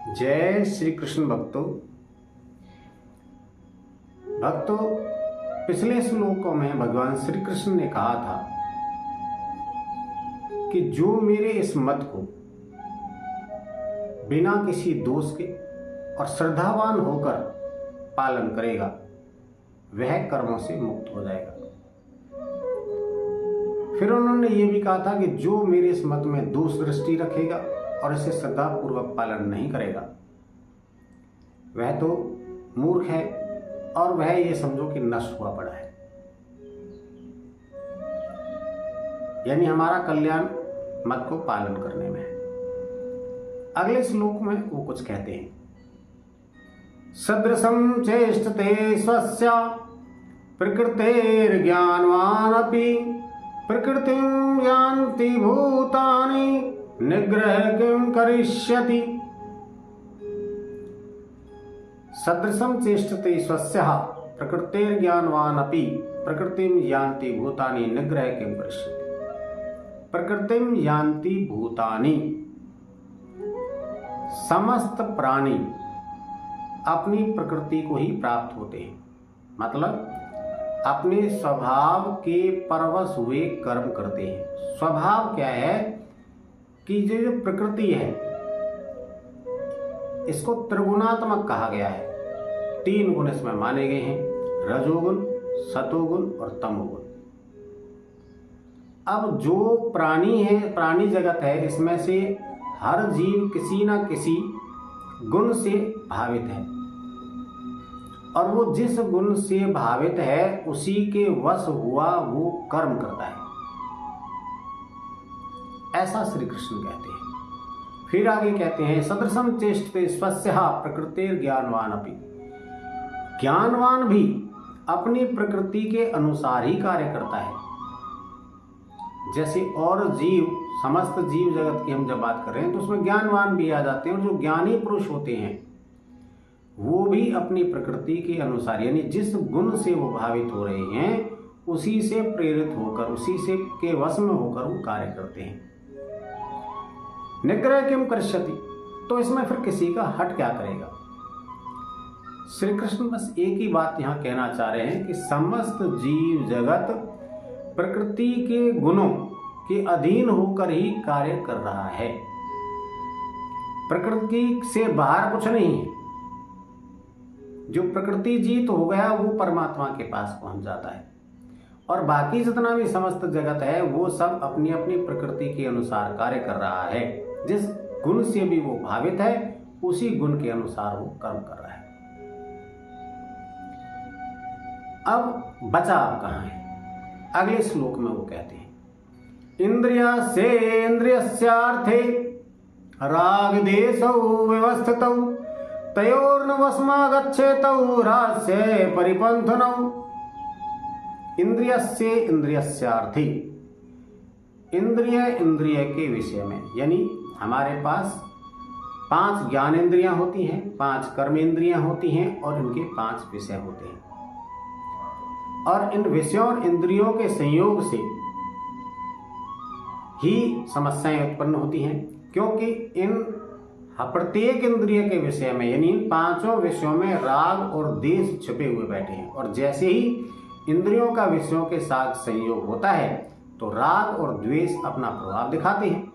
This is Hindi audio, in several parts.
जय श्री कृष्ण भक्तों। पिछले श्लोकों में भगवान श्री कृष्ण ने कहा था कि जो मेरे इस मत को बिना किसी दोष के और श्रद्धावान होकर पालन करेगा वह कर्मों से मुक्त हो जाएगा। फिर उन्होंने ये भी कहा था कि जो मेरे इस मत में दोष दृष्टि रखेगा और इसे श्रद्धापूर्वक पालन नहीं करेगा वह तो मूर्ख है और वह ये समझो कि नष्ट हुआ पड़ा है। यानी हमारा कल्याण मत को पालन करने में है। अगले श्लोक में वो कुछ कहते हैं, सदृशं चेष्टते स्वस्य प्रकृतेर्ज्ञानवानपि प्रकृतिं यान्ति भूतानि निग्रह किं करिष्यति। सदृशं चेष्टते स्वस्यः प्रकृतेर्ज्ञानवानपि प्रकृतिं यान्ति भूतानि निग्रह किं करिष्यति। प्रकृतिं यान्ति भूतानि, समस्त प्राणी अपनी प्रकृति को ही प्राप्त होते हैं, मतलब अपने स्वभाव के परवश हुए कर्म करते हैं। स्वभाव क्या है कि जो प्रकृति है इसको त्रिगुणात्मक कहा गया है। 3 गुण इसमें माने गए हैं, रजोगुण, सतोगुण और तमोगुण। अब जो प्राणी है, प्राणी जगत है, इसमें से हर जीव किसी न किसी गुण से भावित है और वो जिस गुण से भावित है उसी के वश हुआ वो कर्म करता है, ऐसा श्री कृष्ण कहते हैं। फिर आगे कहते हैं, सदृशं चेष्टते स्वस्यः प्रकृतिर्ज्ञानवानपि, ज्ञानवान भी अपनी प्रकृति के अनुसार ही कार्य करता है। जैसे और जीव, समस्त जीव जगत की हम जब बात कर रहे हैं तो उसमें ज्ञानवान भी आ जाते हैं और जो ज्ञानी पुरुष होते हैं वो भी अपनी प्रकृति के अनुसार यानी जिस गुण से वो भावित हो रहे हैं उसी से प्रेरित होकर, उसी से के वश में होकर वो कार्य करते हैं। निग्रह किम करिष्यति, तो इसमें फिर किसी का हट क्या करेगा। श्री कृष्ण बस एक ही बात यहां कहना चाह रहे हैं कि समस्त जीव जगत प्रकृति के गुणों के अधीन होकर ही कार्य कर रहा है। प्रकृति से बाहर कुछ नहीं है। जो प्रकृति जीत हो गया वो परमात्मा के पास पहुंच जाता है और बाकी जितना भी समस्त जगत है वो सब अपनी अपनी प्रकृति के अनुसार कार्य कर रहा है। जिस गुण से भी वो भावित है उसी गुण के अनुसार वो कर्म कर रहा है। अब बचाव कहाँ है, अगले श्लोक में वो कहते हैं, इंद्रियस्यार्थे राग देशौ व्यवस्थितौ तयोर्न वशमागच्छेतौ रास्य परिपंथनौ। इंद्रियस्यार्थे, इंद्रिय के विषय में, यानी हमारे पास 5 ज्ञानेंद्रियां होती हैं, 5 कर्मेंद्रियां होती हैं और इनके 5 विषय होते हैं। और इन विषयों और इंद्रियों के संयोग से ही समस्याएं उत्पन्न होती हैं, क्योंकि इन प्रत्येक इंद्रिय के विषय में यानी इन 5 विषयों में राग और द्वेष छिपे हुए बैठे हैं। और जैसे ही इंद्रियों का विषयों के साथ संयोग होता है तो राग और द्वेष अपना प्रभाव दिखाते हैं।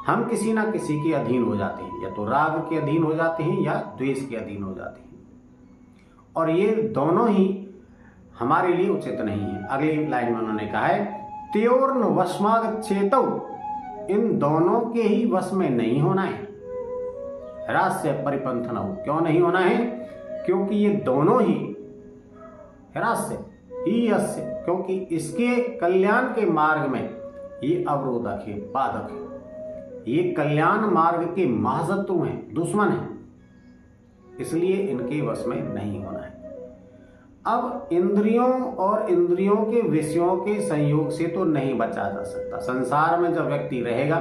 हम किसी ना किसी के अधीन हो जाते हैं, या तो राग के अधीन हो जाते हैं या द्वेष के अधीन हो जाते हैं, और ये दोनों ही हमारे लिए उचित नहीं है। अगली लाइन में उन्होंने कहा है, त्योर्न वशमागच्छेतौ, इन दोनों के ही वश में नहीं होना है। ह्रास्य परिपंथनौ, क्यों नहीं होना है, क्योंकि ये दोनों ही ह्रास्य ही अस्य, क्योंकि इसके कल्याण के मार्ग में ये अवरोधक है, बाधक है। ये कल्याण मार्ग के महाशत्रु हैं, दुश्मन हैं, इसलिए इनके वश में नहीं होना है। अब इंद्रियों और इंद्रियों के विषयों के संयोग से तो नहीं बचा जा सकता। संसार में जब व्यक्ति रहेगा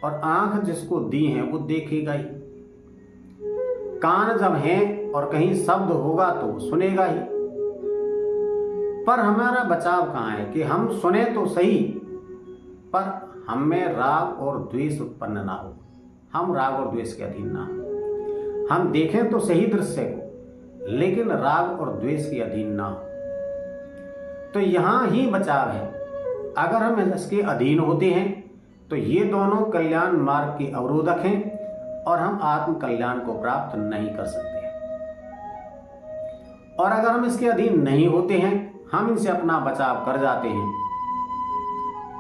और आंख जिसको दी है वो देखेगा ही, कान जब हैं और कहीं शब्द होगा तो सुनेगा ही। पर हमारा बचाव कहाँ है कि हम सुने तो सही पर हम में राग और द्वेष उत्पन्न ना हो, हम राग और द्वेष के अधीन ना हो। हम देखें तो सही दृश्य को, लेकिन राग और द्वेष के अधीन ना हो। तो यहां ही बचाव है। अगर हम इसके अधीन होते हैं तो ये दोनों कल्याण मार्ग के अवरोधक हैं और हम आत्म कल्याण को प्राप्त नहीं कर सकते। और अगर हम इसके अधीन नहीं होते हैं, हम इनसे अपना बचाव कर जाते हैं,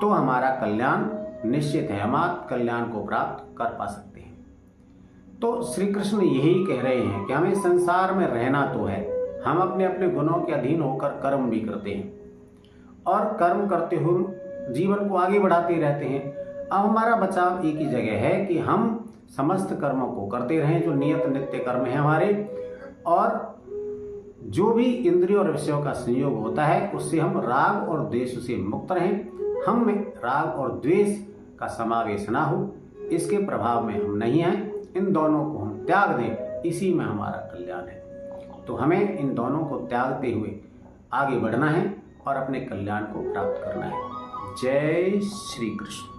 तो हमारा कल्याण निश्चित है, हम आत्म कल्याण को प्राप्त कर पा सकते हैं। तो श्री कृष्ण यही कह रहे हैं कि हमें संसार में रहना तो है, हम अपने अपने गुणों के अधीन होकर कर्म भी करते हैं और कर्म करते हुए जीवन को आगे बढ़ाते रहते हैं। अब हमारा बचाव एक ही जगह है कि हम समस्त कर्मों को करते रहें जो नियत नित्य कर्म है हमारे, और जो भी इंद्रियों और विषयों का संयोग होता है उससे हम राग और द्वेष से मुक्त रहें, हम में राग और द्वेष का समावेश ना हो, इसके प्रभाव में हम नहीं आए, इन दोनों को हम त्याग दें, इसी में हमारा कल्याण है। तो हमें इन दोनों को त्यागते हुए आगे बढ़ना है और अपने कल्याण को प्राप्त करना है। जय श्री कृष्ण।